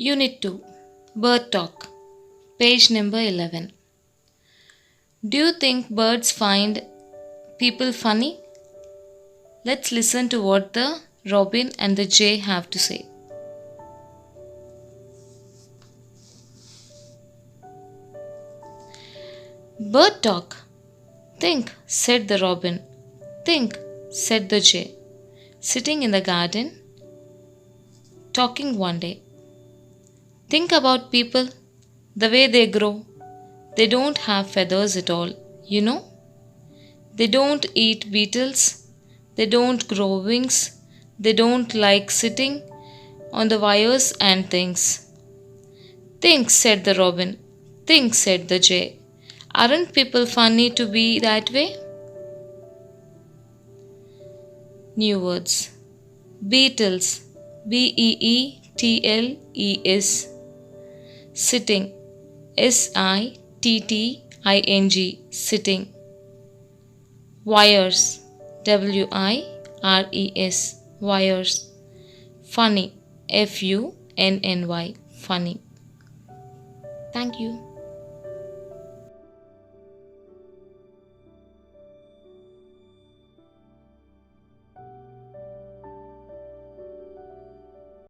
Unit 2 Bird Talk, page number 11. Do you think birds find people funny? Let's listen to what the robin and the jay have to say. Bird talk. Think, said the robin. Think, said the jay, sitting in the garden, talking one day. Think about people, the way they grow. They don't have feathers at all, you know? They don't eat beetles. They don't grow wings. They don't like sitting on the wires and things. Think, said the robin. Think, said the jay. Aren't people funny to be that way? New words. Beetles. Beetles. Sitting. Sitting. Sitting. Wires. Wires. Wires. Funny. Funny. Funny. Thank you.